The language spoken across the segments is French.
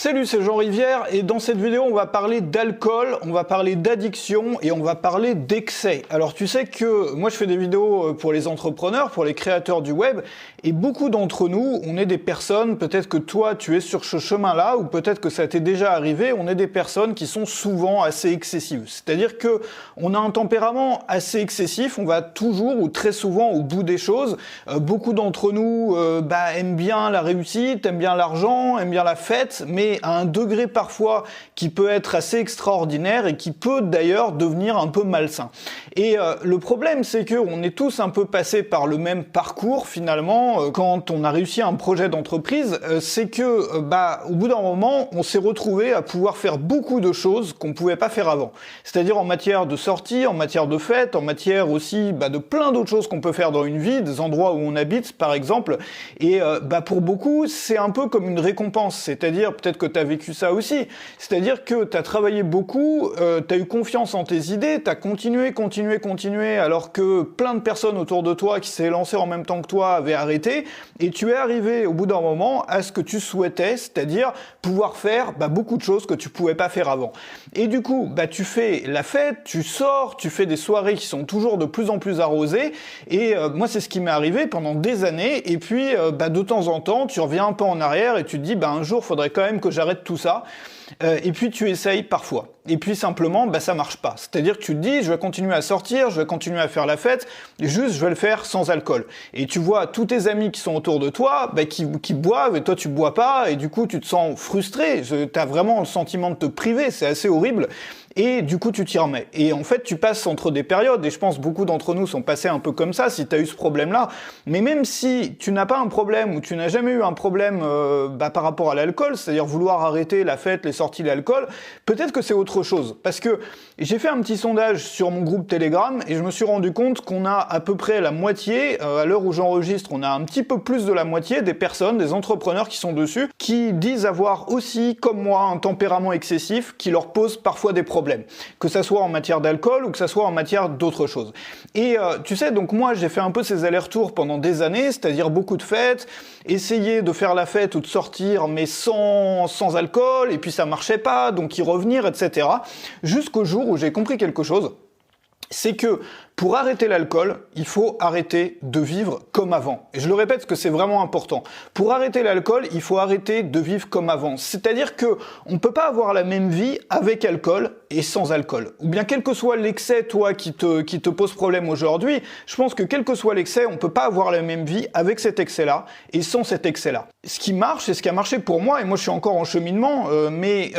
Salut, c'est Jean Rivière et dans cette vidéo on va parler d'alcool, on va parler d'addiction et on va parler d'excès. Alors tu sais que moi je fais des vidéos pour les entrepreneurs, pour les créateurs du web et beaucoup d'entre nous, on est des personnes, peut-être que toi tu es sur ce chemin-là ou peut-être que ça t'est déjà arrivé, on est des personnes qui sont souvent assez excessives. C'est-à-dire que on a un tempérament assez excessif, on va toujours ou très souvent au bout des choses. Beaucoup d'entre nous aiment bien la réussite, aiment bien l'argent, aiment bien la fête, mais à un degré parfois qui peut être assez extraordinaire et qui peut d'ailleurs devenir un peu malsain. Et le problème, c'est que on est tous un peu passés par le même parcours finalement quand on a réussi un projet d'entreprise, c'est que au bout d'un moment, on s'est retrouvé à pouvoir faire beaucoup de choses qu'on pouvait pas faire avant. C'est-à-dire en matière de sortie, en matière de fête, en matière aussi de plein d'autres choses qu'on peut faire dans une vie, des endroits où on habite par exemple. Et pour beaucoup, c'est un peu comme une récompense, c'est-à-dire peut-être que tu as vécu ça aussi. C'est-à-dire que tu as travaillé beaucoup, tu as eu confiance en tes idées, tu as continué, alors que plein de personnes autour de toi qui s'est lancé en même temps que toi avaient arrêté, et tu es arrivé au bout d'un moment à ce que tu souhaitais, c'est-à-dire pouvoir faire beaucoup de choses que tu pouvais pas faire avant. Et du coup, tu fais la fête, tu sors, tu fais des soirées qui sont toujours de plus en plus arrosées, et moi c'est ce qui m'est arrivé pendant des années, et puis de temps en temps, tu reviens un peu en arrière et tu te dis un jour, faudrait quand même que j'arrête tout ça. Et puis tu essayes parfois. Et puis simplement, ça marche pas. C'est-à-dire que tu te dis, je vais continuer à sortir, je vais continuer à faire la fête, juste je vais le faire sans alcool. Et tu vois tous tes amis qui sont autour de toi, qui boivent, et toi tu bois pas, et du coup tu te sens frustré, t'as vraiment le sentiment de te priver, c'est assez horrible. Et du coup, tu t'y remets. Et en fait, tu passes entre des périodes, et je pense beaucoup d'entre nous sont passés un peu comme ça, si tu as eu ce problème-là. Mais même si tu n'as pas un problème, ou tu n'as jamais eu un problème par rapport à l'alcool, c'est-à-dire vouloir arrêter la fête, les sorties, l'alcool, peut-être que c'est autre chose. Parce que j'ai fait un petit sondage sur mon groupe Telegram, et je me suis rendu compte qu'on a à peu près la moitié, à l'heure où j'enregistre, on a un petit peu plus de la moitié des personnes, des entrepreneurs qui sont dessus, qui disent avoir aussi, comme moi, un tempérament excessif qui leur pose parfois des problèmes. Que ça soit en matière d'alcool ou que ça soit en matière d'autres choses. Et tu sais, donc moi j'ai fait un peu ces allers-retours pendant des années, c'est-à-dire beaucoup de fêtes, essayer de faire la fête ou de sortir mais sans alcool, et puis ça marchait pas, donc y revenir, etc. Jusqu'au jour où j'ai compris quelque chose, c'est que pour arrêter l'alcool, il faut arrêter de vivre comme avant. Et je le répète parce que c'est vraiment important. Pour arrêter l'alcool, il faut arrêter de vivre comme avant. C'est-à-dire que on peut pas avoir la même vie avec alcool et sans alcool. Ou bien quel que soit l'excès, toi, qui te pose problème aujourd'hui, je pense que quel que soit l'excès, on peut pas avoir la même vie avec cet excès-là et sans cet excès-là. Ce qui marche, et ce qui a marché pour moi, et moi je suis encore en cheminement,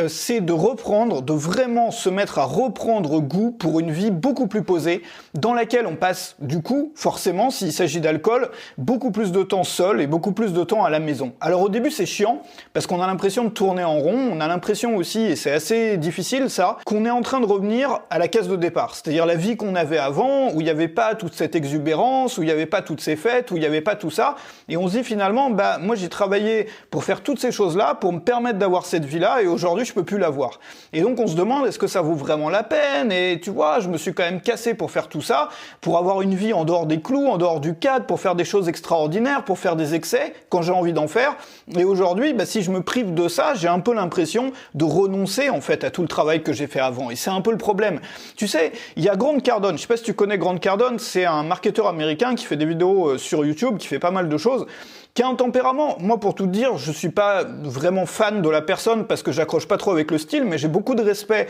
c'est de reprendre, de vraiment se mettre à reprendre goût pour une vie beaucoup plus posée, dans laquelle on passe, du coup, forcément, s'il s'agit d'alcool, beaucoup plus de temps seul et beaucoup plus de temps à la maison. Alors au début, c'est chiant, parce qu'on a l'impression de tourner en rond, on a l'impression aussi, et c'est assez difficile ça, qu'on est en train de revenir à la case de départ. C'est-à-dire la vie qu'on avait avant, où il n'y avait pas toute cette exubérance, où il n'y avait pas toutes ces fêtes, où il n'y avait pas tout ça, et on se dit finalement, moi j'ai travaillé pour faire toutes ces choses-là, pour me permettre d'avoir cette vie-là, et aujourd'hui je peux plus l'avoir. Et donc on se demande, est-ce que ça vaut vraiment la peine? Et tu vois, je me suis quand même cassé pour faire tout ça, pour avoir une vie en dehors des clous, en dehors du cadre, pour faire des choses extraordinaires, pour faire des excès quand j'ai envie d'en faire. Et aujourd'hui, si je me prive de ça, j'ai un peu l'impression de renoncer en fait à tout le travail que j'ai fait avant. Et c'est un peu le problème. Tu sais, il y a Grant Cardone, je sais pas si tu connais Grant Cardone, c'est un marketeur américain qui fait des vidéos sur YouTube, qui fait pas mal de choses, qui a un tempérament, moi pour tout te dire, je suis pas vraiment fan de la personne parce que j'accroche pas trop avec le style, mais j'ai beaucoup de respect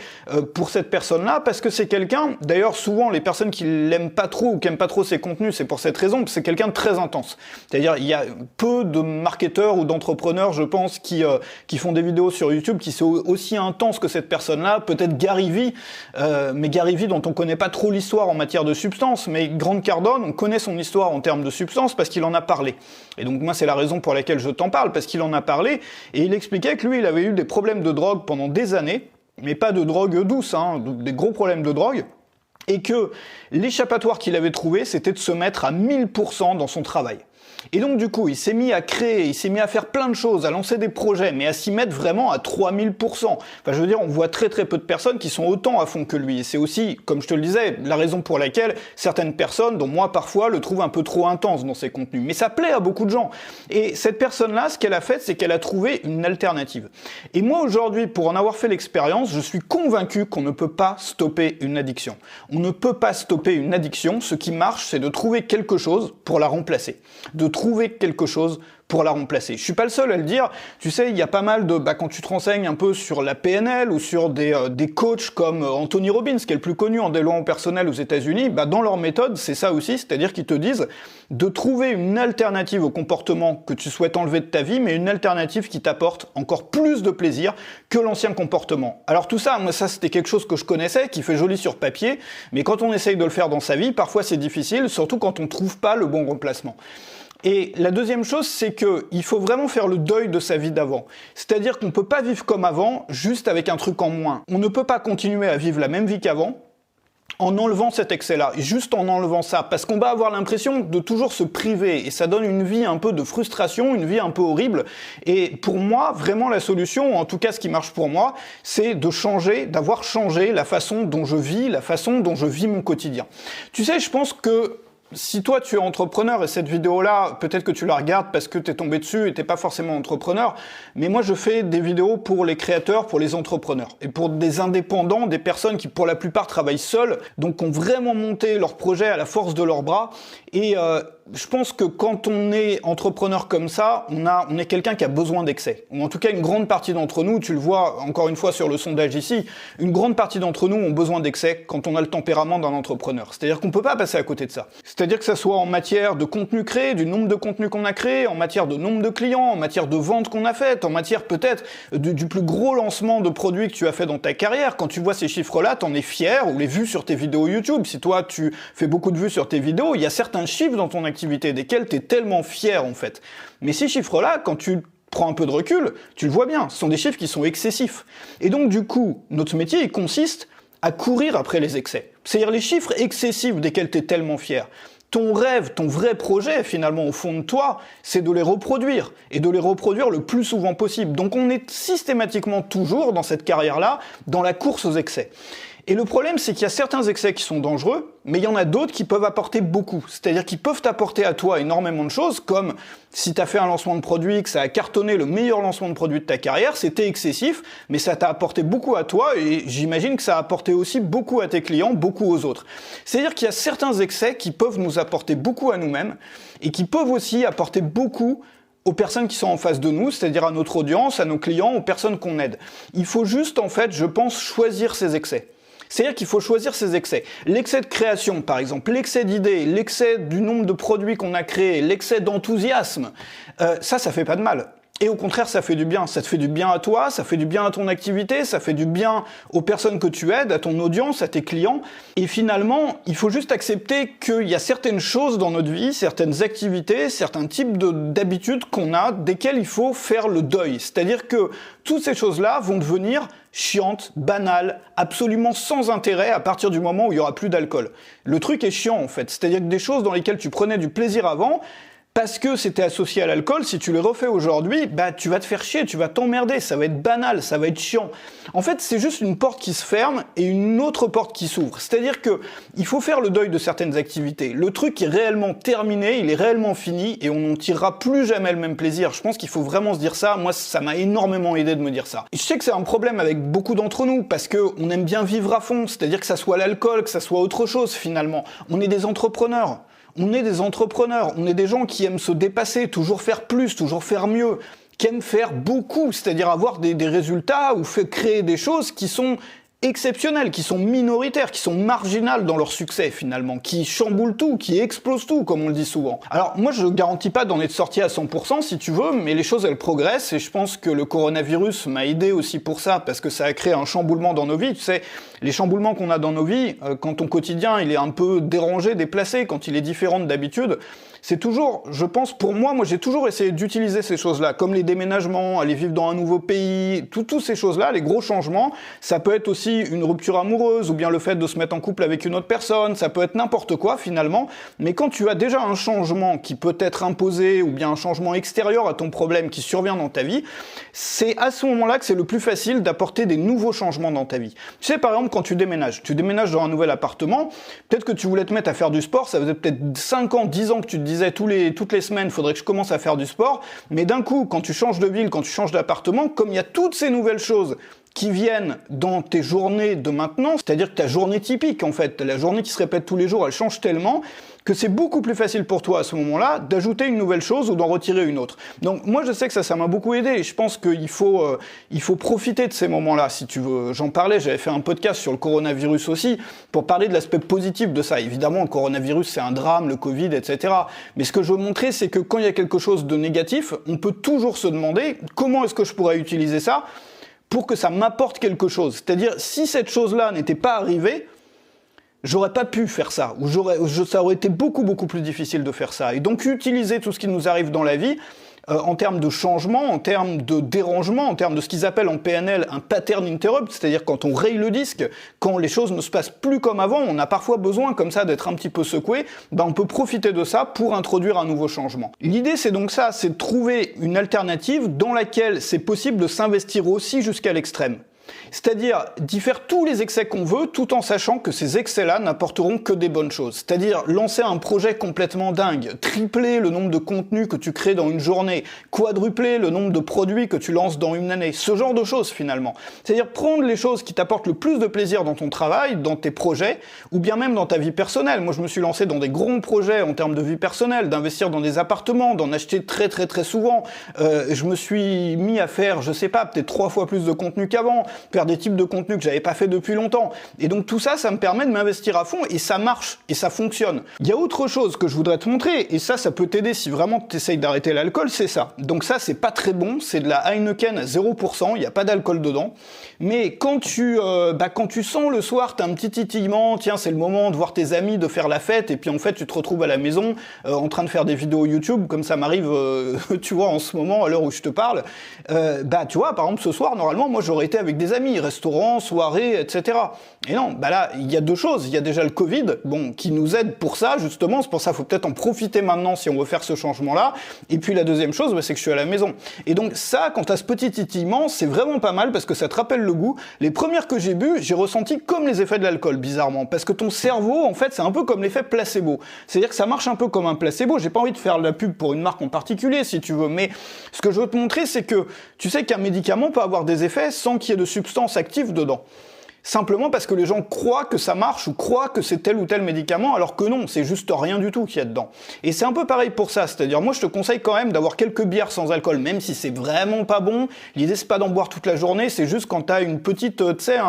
pour cette personne-là parce que c'est quelqu'un, d'ailleurs souvent les personnes qui l'aiment pas trop ou qui aiment pas trop ses contenus, c'est pour cette raison, c'est quelqu'un de très intense. C'est-à-dire il y a peu de marketeurs ou d'entrepreneurs, je pense, qui font des vidéos sur YouTube qui sont aussi intenses que cette personne-là, peut-être Gary Vee, mais Gary Vee dont on connaît pas trop l'histoire en matière de substance, mais Grant Cardone, on connaît son histoire en termes de substance parce qu'il en a parlé. Et donc moi c'est la raison pour laquelle je t'en parle, parce qu'il en a parlé, et il expliquait que lui, il avait eu des problèmes de drogue pendant des années, mais pas de drogue douce, des gros problèmes de drogue, et que l'échappatoire qu'il avait trouvé, c'était de se mettre à 1000% dans son travail. Et donc du coup, il s'est mis à créer, il s'est mis à faire plein de choses, à lancer des projets, mais à s'y mettre vraiment à 3000%. Enfin, je veux dire, on voit très très peu de personnes qui sont autant à fond que lui. Et c'est aussi, comme je te le disais, la raison pour laquelle certaines personnes, dont moi parfois, le trouvent un peu trop intense dans ses contenus. Mais ça plaît à beaucoup de gens. Et cette personne-là, ce qu'elle a fait, c'est qu'elle a trouvé une alternative. Et moi aujourd'hui, pour en avoir fait l'expérience, je suis convaincu qu'on ne peut pas stopper une addiction. On ne peut pas stopper une addiction. Ce qui marche, c'est de trouver quelque chose pour la remplacer. De trouver quelque chose pour la remplacer. Je suis pas le seul à le dire. Tu sais, il y a pas mal de... quand tu te renseignes un peu sur la PNL ou sur des coachs comme Anthony Robbins, qui est le plus connu en développement personnel aux États-Unis, dans leur méthode, c'est ça aussi, c'est-à-dire qu'ils te disent de trouver une alternative au comportement que tu souhaites enlever de ta vie, mais une alternative qui t'apporte encore plus de plaisir que l'ancien comportement. Alors tout ça, moi ça c'était quelque chose que je connaissais, qui fait joli sur papier, mais quand on essaye de le faire dans sa vie, parfois c'est difficile, surtout quand on trouve pas le bon remplacement. Et la deuxième chose, c'est qu'il faut vraiment faire le deuil de sa vie d'avant. C'est-à-dire qu'on ne peut pas vivre comme avant, juste avec un truc en moins. On ne peut pas continuer à vivre la même vie qu'avant, en enlevant cet excès-là, et juste en enlevant ça, parce qu'on va avoir l'impression de toujours se priver, et ça donne une vie un peu de frustration, une vie un peu horrible, et pour moi, vraiment la solution, en tout cas ce qui marche pour moi, c'est de changer, d'avoir changé la façon dont je vis, la façon dont je vis mon quotidien. Tu sais, je pense que si toi tu es entrepreneur et cette vidéo-là, peut-être que tu la regardes parce que t'es tombé dessus et t'es pas forcément entrepreneur, mais moi je fais des vidéos pour les créateurs, pour les entrepreneurs et pour des indépendants, des personnes qui pour la plupart travaillent seuls, donc ont vraiment monté leur projet à la force de leurs bras. Et je pense que quand on est entrepreneur comme ça, on est quelqu'un qui a besoin d'excès. Ou en tout cas, une grande partie d'entre nous, tu le vois encore une fois sur le sondage ici, une grande partie d'entre nous ont besoin d'excès quand on a le tempérament d'un entrepreneur. C'est-à-dire qu'on peut pas passer à côté de ça. C'est-à-dire que ça soit en matière de contenu créé, du nombre de contenus qu'on a créé, en matière de nombre de clients, en matière de ventes qu'on a faites, en matière peut-être du plus gros lancement de produits que tu as fait dans ta carrière. Quand tu vois ces chiffres-là, t'en es fier, ou les vues sur tes vidéos YouTube. Si toi, tu fais beaucoup de vues sur tes vidéos, il y a certains chiffres dans ton activité desquels tu es tellement fier en fait. Mais ces chiffres-là, quand tu prends un peu de recul, tu le vois bien, ce sont des chiffres qui sont excessifs. Et donc du coup, notre métier il consiste à courir après les excès. C'est-à-dire les chiffres excessifs desquels tu es tellement fier. Ton rêve, ton vrai projet, finalement, au fond de toi, c'est de les reproduire, et de les reproduire le plus souvent possible. Donc on est systématiquement toujours, dans cette carrière-là, dans la course aux excès. Et le problème, c'est qu'il y a certains excès qui sont dangereux, mais il y en a d'autres qui peuvent apporter beaucoup. C'est-à-dire qu'ils peuvent t'apporter à toi énormément de choses, comme si tu as fait un lancement de produit, que ça a cartonné le meilleur lancement de produit de ta carrière, c'était excessif, mais ça t'a apporté beaucoup à toi, et j'imagine que ça a apporté aussi beaucoup à tes clients, beaucoup aux autres. C'est-à-dire qu'il y a certains excès qui peuvent nous apporter beaucoup à nous-mêmes, et qui peuvent aussi apporter beaucoup aux personnes qui sont en face de nous, c'est-à-dire à notre audience, à nos clients, aux personnes qu'on aide. Il faut juste, en fait, je pense, choisir ces excès. C'est-à-dire qu'il faut choisir ses excès. L'excès de création, par exemple, l'excès d'idées, l'excès du nombre de produits qu'on a créés, l'excès d'enthousiasme, ça fait pas de mal. Et au contraire, ça fait du bien. Ça te fait du bien à toi, ça fait du bien à ton activité, ça fait du bien aux personnes que tu aides, à ton audience, à tes clients. Et finalement, il faut juste accepter qu'il y a certaines choses dans notre vie, certaines activités, certains types d'habitudes qu'on a, desquelles il faut faire le deuil. C'est-à-dire que toutes ces choses-là vont devenir chiantes, banales, absolument sans intérêt à partir du moment où il y aura plus d'alcool. Le truc est chiant en fait. C'est-à-dire que des choses dans lesquelles tu prenais du plaisir avant, parce que c'était associé à l'alcool, si tu les refais aujourd'hui, tu vas te faire chier, tu vas t'emmerder, ça va être banal, ça va être chiant. En fait, c'est juste une porte qui se ferme et une autre porte qui s'ouvre. C'est-à-dire que il faut faire le deuil de certaines activités. Le truc est réellement terminé, il est réellement fini et on n'en tirera plus jamais le même plaisir. Je pense qu'il faut vraiment se dire ça. Moi, ça m'a énormément aidé de me dire ça. Et je sais que c'est un problème avec beaucoup d'entre nous parce que on aime bien vivre à fond, c'est-à-dire que ça soit l'alcool, que ça soit autre chose finalement. On est des entrepreneurs. On est des entrepreneurs, on est des gens qui aiment se dépasser, toujours faire plus, toujours faire mieux, qui aiment faire beaucoup, c'est-à-dire avoir des résultats ou créer des choses qui sont exceptionnelles, qui sont minoritaires, qui sont marginales dans leur succès finalement, qui chamboulent tout, qui explosent tout, comme on le dit souvent. Alors moi je garantis pas d'en être sorti à 100% si tu veux, mais les choses elles progressent et je pense que le coronavirus m'a aidé aussi pour ça, parce que ça a créé un chamboulement dans nos vies, tu sais, les chamboulements qu'on a dans nos vies, quand ton quotidien il est un peu dérangé, déplacé, quand il est différent d'habitude, c'est toujours, je pense, pour moi j'ai toujours essayé d'utiliser ces choses-là, comme les déménagements, aller vivre dans un nouveau pays, toutes ces choses-là, les gros changements. Ça peut être aussi une rupture amoureuse, ou bien le fait de se mettre en couple avec une autre personne, ça peut être n'importe quoi finalement, mais quand tu as déjà un changement qui peut être imposé, ou bien un changement extérieur à ton problème qui survient dans ta vie, c'est à ce moment-là que c'est le plus facile d'apporter des nouveaux changements dans ta vie. Tu sais, par exemple, quand tu déménages dans un nouvel appartement, peut-être que tu voulais te mettre à faire du sport, ça faisait peut-être 5 ans, 10 ans que tu te disais toutes les semaines, il faudrait que je commence à faire du sport, mais d'un coup, quand tu changes de ville, quand tu changes d'appartement, comme il y a toutes ces nouvelles choses qui viennent dans tes journées de maintenant, c'est-à-dire que ta journée typique, en fait, la journée qui se répète tous les jours, elle change tellement que c'est beaucoup plus facile pour toi à ce moment-là d'ajouter une nouvelle chose ou d'en retirer une autre. Donc moi je sais que ça m'a beaucoup aidé et je pense qu'il faut profiter de ces moments-là si tu veux. J'en parlais, j'avais fait un podcast sur le coronavirus aussi pour parler de l'aspect positif de ça. Évidemment le coronavirus c'est un drame, le Covid, etc. Mais ce que je veux montrer c'est que quand il y a quelque chose de négatif, on peut toujours se demander comment est-ce que je pourrais utiliser ça pour que ça m'apporte quelque chose. C'est-à-dire si cette chose-là n'était pas arrivée, j'aurais pas pu faire ça, ou ça aurait été beaucoup plus difficile de faire ça. Et donc utiliser tout ce qui nous arrive dans la vie, en termes de changement, en termes de dérangement, en termes de ce qu'ils appellent en PNL un pattern interrupt, c'est-à-dire quand on raye le disque, quand les choses ne se passent plus comme avant, on a parfois besoin comme ça d'être un petit peu secoué, on peut profiter de ça pour introduire un nouveau changement. L'idée c'est donc ça, c'est de trouver une alternative dans laquelle c'est possible de s'investir aussi jusqu'à l'extrême. C'est-à-dire d'y faire tous les excès qu'on veut, tout en sachant que ces excès-là n'apporteront que des bonnes choses. C'est-à-dire lancer un projet complètement dingue, tripler le nombre de contenus que tu crées dans une journée, quadrupler le nombre de produits que tu lances dans une année, ce genre de choses finalement. C'est-à-dire prendre les choses qui t'apportent le plus de plaisir dans ton travail, dans tes projets, ou bien même dans ta vie personnelle. Moi je me suis lancé dans des grands projets en termes de vie personnelle, d'investir dans des appartements, d'en acheter très souvent. Je me suis mis à faire, je sais pas, peut-être 3 fois plus de contenu qu'avant, faire des types de contenus que j'avais pas fait depuis longtemps. Et donc tout ça, ça me permet de m'investir à fond et ça marche et ça fonctionne. Il y a autre chose que je voudrais te montrer et ça peut t'aider si vraiment tu essayes d'arrêter l'alcool, c'est ça. Donc ça, c'est pas très bon, c'est de la Heineken à 0%, il n'y a pas d'alcool dedans. Mais quand tu sens le soir, t'as un petit titillement, tiens, c'est le moment de voir tes amis, de faire la fête et puis en fait, tu te retrouves à la maison en train de faire des vidéos YouTube, comme ça m'arrive, tu vois, en ce moment, à l'heure où je te parle. Tu vois, par exemple, ce soir, normalement, moi, j'aurais été avec des amis, restaurants, soirées, etc. Et non, là, il y a deux choses. Il y a déjà le Covid, qui nous aide pour ça, justement. C'est pour ça qu'il faut peut-être en profiter maintenant si on veut faire ce changement-là. Et puis la deuxième chose, c'est que je suis à la maison. Et donc ça, quand t'as ce petit titillement, c'est vraiment pas mal parce que ça te rappelle le goût. Les premières que j'ai bu, j'ai ressenti comme les effets de l'alcool, bizarrement. Parce que ton cerveau, en fait, c'est un peu comme l'effet placebo. C'est-à-dire que ça marche un peu comme un placebo. J'ai pas envie de faire de la pub pour une marque en particulier, si tu veux. Mais ce que je veux te montrer, c'est que tu sais qu'un médicament peut avoir des effets sans qu'il y ait de substances actives dedans. Simplement parce que les gens croient que ça marche ou croient que c'est tel ou tel médicament, alors que non, c'est juste rien du tout qu'il y a dedans. Et c'est un peu pareil pour ça, c'est-à-dire moi je te conseille quand même d'avoir quelques bières sans alcool, même si c'est vraiment pas bon. L'idée c'est pas d'en boire toute la journée, c'est juste quand t'as une petite, tu sais,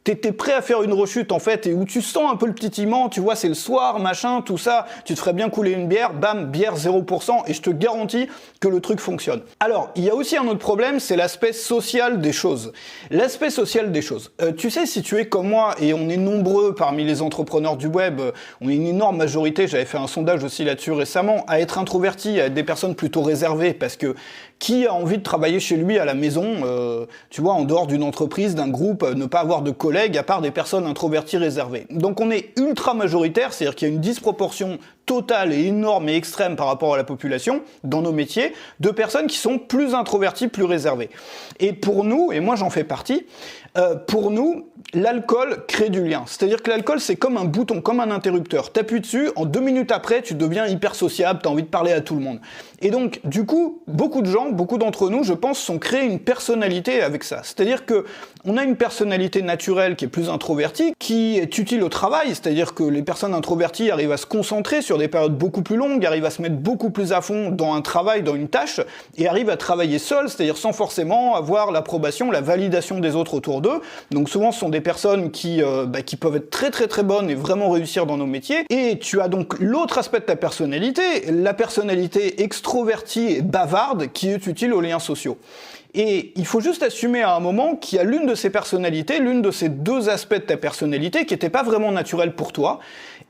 t'es prêt à faire une rechute en fait, et où tu sens un peu le titillement, tu vois, c'est le soir, machin, tout ça, tu te ferais bien couler une bière, bam, bière 0%, et je te garantis que le truc fonctionne. Alors, il y a aussi un autre problème, c'est l'aspect social des choses. L'aspect social des choses. Tu sais, si tu es comme moi, et on est nombreux parmi les entrepreneurs du web, on est une énorme majorité, j'avais fait un sondage aussi là-dessus récemment, à être introverti, à être des personnes plutôt réservées, parce que qui a envie de travailler chez lui à la maison, tu vois, en dehors d'une entreprise, d'un groupe, ne pas avoir de collègues, à part des personnes introverties réservées. Donc on est ultra majoritaire, c'est-à-dire qu'il y a une disproportion totale et énorme et extrême par rapport à la population, dans nos métiers, de personnes qui sont plus introverties, plus réservées. Et pour nous, et moi j'en fais partie, pour nous, l'alcool crée du lien. C'est-à-dire que l'alcool, c'est comme un bouton, comme un interrupteur. T'appuies dessus, en 2 minutes après, tu deviens hyper sociable, t'as envie de parler à tout le monde. Et donc, du coup, beaucoup de gens, beaucoup d'entre nous, je pense, sont créés une personnalité avec ça. C'est-à-dire que on a une personnalité naturelle qui est plus introvertie, qui est utile au travail, c'est-à-dire que les personnes introverties arrivent à se concentrer sur des périodes beaucoup plus longues, arrivent à se mettre beaucoup plus à fond dans un travail, dans une tâche, et arrivent à travailler seules, c'est-à-dire sans forcément avoir l'approbation, la validation des autres autour d'eux. Donc souvent, ce sont des personnes qui peuvent être très bonnes et vraiment réussir dans nos métiers. Et tu as donc l'autre aspect de ta personnalité, la personnalité extrovertie et bavarde qui est utile aux liens sociaux. Et il faut juste assumer à un moment qu'il y a l'une de ces personnalités, l'une de ces deux aspects de ta personnalité qui n'était pas vraiment naturelle pour toi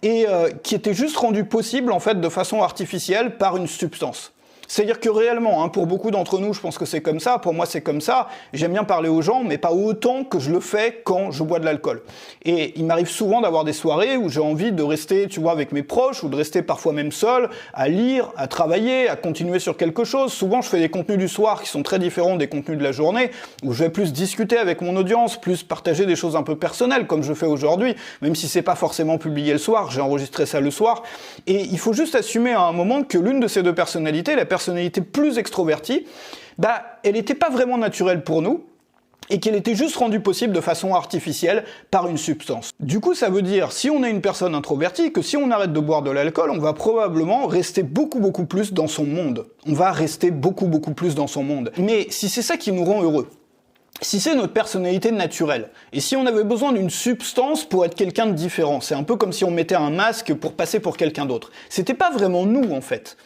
et qui était juste rendue possible en fait de façon artificielle par une substance. C'est-à-dire que réellement, pour beaucoup d'entre nous, je pense que c'est comme ça, pour moi c'est comme ça, j'aime bien parler aux gens, mais pas autant que je le fais quand je bois de l'alcool. Et il m'arrive souvent d'avoir des soirées où j'ai envie de rester, tu vois, avec mes proches, ou de rester parfois même seul, à lire, à travailler, à continuer sur quelque chose. Souvent je fais des contenus du soir qui sont très différents des contenus de la journée, où je vais plus discuter avec mon audience, plus partager des choses un peu personnelles, comme je fais aujourd'hui, même si c'est pas forcément publié le soir, j'ai enregistré ça le soir. Et il faut juste assumer à un moment que l'une de ces deux personnalités, la personnalité plus extrovertie, elle n'était pas vraiment naturelle pour nous et qu'elle était juste rendue possible de façon artificielle par une substance. Du coup, ça veut dire, si on est une personne introvertie, que si on arrête de boire de l'alcool, on va probablement rester beaucoup plus dans son monde. On va rester beaucoup plus dans son monde. Mais si c'est ça qui nous rend heureux, si c'est notre personnalité naturelle, et si on avait besoin d'une substance pour être quelqu'un de différent, c'est un peu comme si on mettait un masque pour passer pour quelqu'un d'autre. C'était pas vraiment nous, en fait.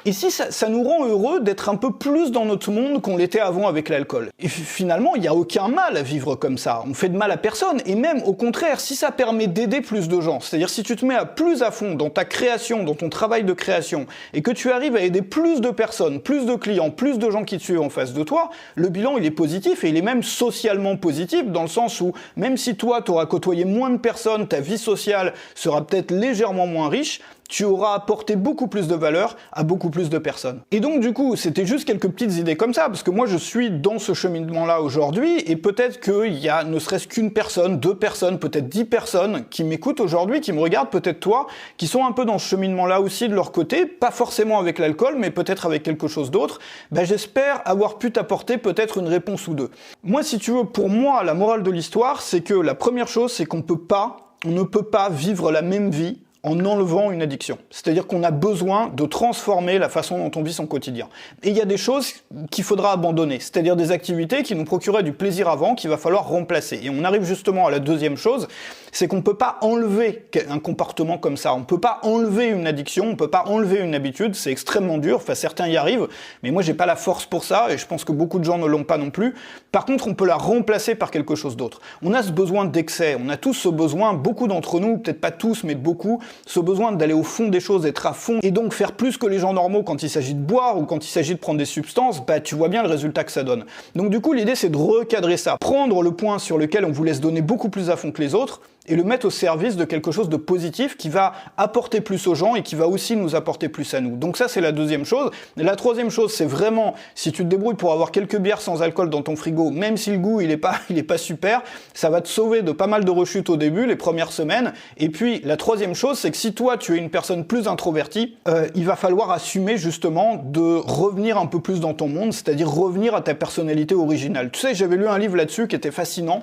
Et si ça nous rend heureux d'être un peu plus dans notre monde qu'on l'était avant avec l'alcool. Et finalement, il n'y a aucun mal à vivre comme ça. On fait de mal à personne. Et même, au contraire, si ça permet d'aider plus de gens, c'est-à-dire si tu te mets plus à fond dans ta création, dans ton travail de création, et que tu arrives à aider plus de personnes, plus de clients, plus de gens qui te suivent en face de toi, le bilan, il est positif et il est même socialement positif dans le sens où, même si toi, tu auras côtoyé moins de personnes, ta vie sociale sera peut-être légèrement moins riche, tu auras apporté beaucoup plus de valeur à beaucoup plus de personnes. Et donc du coup, c'était juste quelques petites idées comme ça, parce que moi je suis dans ce cheminement-là aujourd'hui, et peut-être qu'il y a ne serait-ce qu'une personne, 2 personnes, peut-être 10 personnes qui m'écoutent aujourd'hui, qui me regardent, peut-être toi, qui sont un peu dans ce cheminement-là aussi de leur côté, pas forcément avec l'alcool, mais peut-être avec quelque chose d'autre. J'espère avoir pu t'apporter peut-être une réponse ou deux. Moi, si tu veux, pour moi, la morale de l'histoire, c'est que la première chose, c'est qu'on ne peut pas vivre la même vie en enlevant une addiction. C'est-à-dire qu'on a besoin de transformer la façon dont on vit son quotidien. Et il y a des choses qu'il faudra abandonner, c'est-à-dire des activités qui nous procuraient du plaisir avant, qu'il va falloir remplacer. Et on arrive justement à la deuxième chose, c'est qu'on ne peut pas enlever un comportement comme ça, on ne peut pas enlever une addiction, on ne peut pas enlever une habitude, c'est extrêmement dur, enfin certains y arrivent, mais moi j'ai pas la force pour ça, et je pense que beaucoup de gens ne l'ont pas non plus. Par contre, on peut la remplacer par quelque chose d'autre. On a ce besoin d'excès, on a tous ce besoin, beaucoup d'entre nous, peut-être pas tous, mais beaucoup, ce besoin d'aller au fond des choses, d'être à fond, et donc faire plus que les gens normaux quand il s'agit de boire ou quand il s'agit de prendre des substances, tu vois bien le résultat que ça donne. Donc du coup, l'idée c'est de recadrer ça, prendre le point sur lequel on vous laisse donner beaucoup plus à fond que les autres, et le mettre au service de quelque chose de positif qui va apporter plus aux gens et qui va aussi nous apporter plus à nous. Donc ça, c'est la deuxième chose. Et la troisième chose, c'est vraiment, si tu te débrouilles pour avoir quelques bières sans alcool dans ton frigo, même si le goût, il est pas super, ça va te sauver de pas mal de rechutes au début, les premières semaines. Et puis, la troisième chose, c'est que si toi, tu es une personne plus introvertie, il va falloir assumer justement de revenir un peu plus dans ton monde, c'est-à-dire revenir à ta personnalité originale. Tu sais, j'avais lu un livre là-dessus qui était fascinant,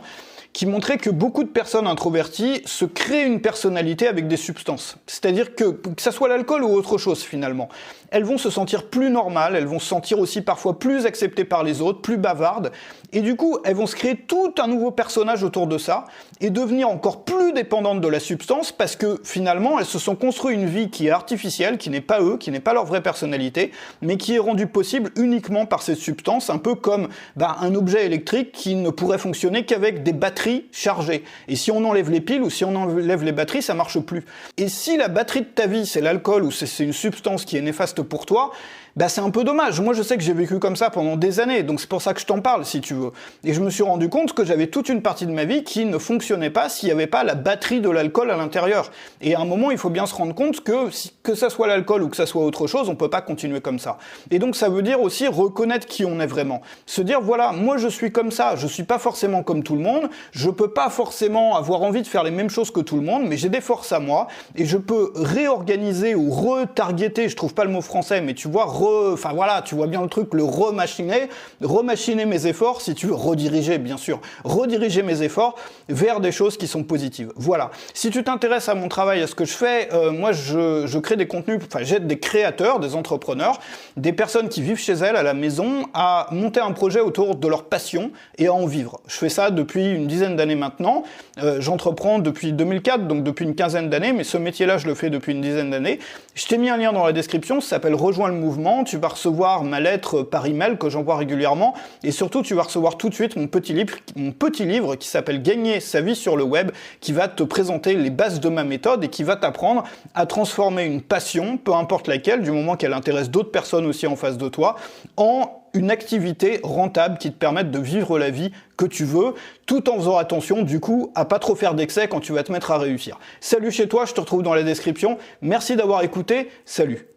qui montrait que beaucoup de personnes introverties se créent une personnalité avec des substances. C'est-à-dire que ça soit l'alcool ou autre chose finalement, elles vont se sentir plus normales, elles vont se sentir aussi parfois plus acceptées par les autres, plus bavardes, et du coup, elles vont se créer tout un nouveau personnage autour de ça, et devenir encore plus dépendantes de la substance, parce que finalement, elles se sont construit une vie qui est artificielle, qui n'est pas eux, qui n'est pas leur vraie personnalité, mais qui est rendue possible uniquement par cette substance, un peu comme un objet électrique qui ne pourrait fonctionner qu'avec des batteries chargées. Et si on enlève les piles ou si on enlève les batteries, ça marche plus. Et si la batterie de ta vie, c'est l'alcool ou c'est une substance qui est néfaste pour toi, c'est un peu dommage. Moi, je sais que j'ai vécu comme ça pendant des années, donc c'est pour ça que je t'en parle, si tu veux. Et je me suis rendu compte que j'avais toute une partie de ma vie qui ne fonctionnait pas s'il n'y avait pas la batterie de l'alcool à l'intérieur. Et à un moment, il faut bien se rendre compte que ça soit l'alcool ou que ça soit autre chose, on peut pas continuer comme ça. Et donc, ça veut dire aussi reconnaître qui on est vraiment. Se dire, voilà, moi, je suis comme ça, je suis pas forcément comme tout le monde, je peux pas forcément avoir envie de faire les mêmes choses que tout le monde, mais j'ai des forces à moi, et je peux réorganiser ou retargeter, je trouve pas le mot français, mais tu vois, enfin voilà, tu vois bien le truc, le remachiner mes efforts, si tu veux, rediriger bien sûr, rediriger mes efforts vers des choses qui sont positives. Voilà. Si tu t'intéresses à mon travail, à ce que je fais, moi je crée des contenus, enfin j'aide des créateurs, des entrepreneurs, des personnes qui vivent chez elles à la maison à monter un projet autour de leur passion et à en vivre. Je fais ça depuis une dizaine d'années maintenant, j'entreprends depuis 2004, donc depuis une quinzaine d'années, mais ce métier-là je le fais depuis une dizaine d'années. Je t'ai mis un lien dans la description, ça s'appelle Rejoins le mouvement. régulièrement, tu vas recevoir ma lettre par email que j'envoie régulièrement, et surtout tu vas recevoir tout de suite mon petit livre qui s'appelle Gagner sa vie sur le web, qui va te présenter les bases de ma méthode et qui va t'apprendre à transformer une passion, peu importe laquelle, du moment qu'elle intéresse d'autres personnes aussi en face de toi, en une activité rentable qui te permette de vivre la vie que tu veux, tout en faisant attention du coup à pas trop faire d'excès quand tu vas te mettre à réussir. Salut chez toi, je te retrouve dans la description. Merci d'avoir écouté, salut.